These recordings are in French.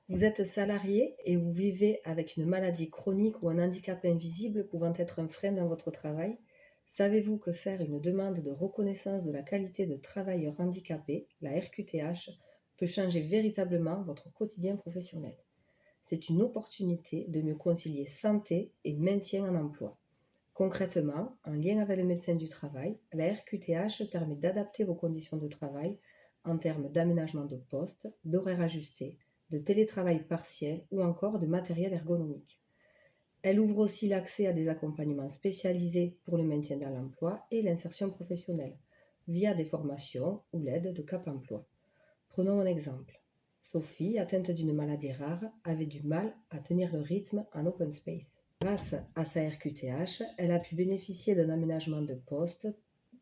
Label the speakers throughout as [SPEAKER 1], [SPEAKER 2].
[SPEAKER 1] Vous êtes salarié et vous vivez avec une maladie chronique ou un handicap invisible pouvant être un frein dans votre travail. Savez-vous que faire une demande de reconnaissance de la qualité de travailleur handicapé, la RQTH, peut changer véritablement votre quotidien professionnel? C'est une opportunité de mieux concilier santé et maintien en emploi. Concrètement, en lien avec le médecin du travail, la RQTH permet d'adapter vos conditions de travail en termes d'aménagement de poste, d'horaires ajustés, de télétravail partiel ou encore de matériel ergonomique. Elle ouvre aussi l'accès à des accompagnements spécialisés pour le maintien dans l'emploi et l'insertion professionnelle, via des formations ou l'aide de Cap Emploi. Prenons un exemple. Sophie, atteinte d'une maladie rare, avait du mal à tenir le rythme en open space. Grâce à sa RQTH, elle a pu bénéficier d'un aménagement de poste,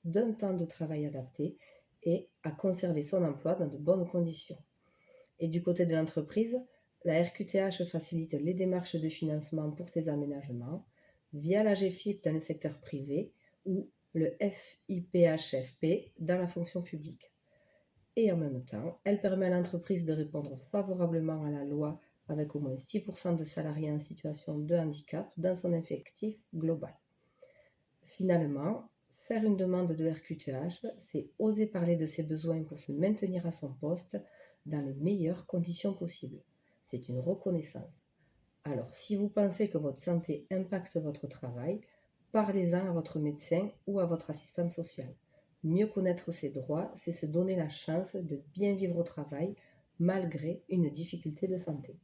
[SPEAKER 1] d'un temps de travail adapté et a conservé son emploi dans de bonnes conditions. Et du côté de l'entreprise, la RQTH facilite les démarches de financement pour ces aménagements via la GFIP dans le secteur privé ou le FIPHFP dans la fonction publique. Et en même temps, elle permet à l'entreprise de répondre favorablement à la loi avec au moins 6% de salariés en situation de handicap dans son effectif global. Finalement, faire une demande de RQTH, c'est oser parler de ses besoins pour se maintenir à son poste dans les meilleures conditions possibles. C'est une reconnaissance. Alors, si vous pensez que votre santé impacte votre travail, parlez-en à votre médecin ou à votre assistante sociale. Mieux connaître ses droits, c'est se donner la chance de bien vivre au travail malgré une difficulté de santé.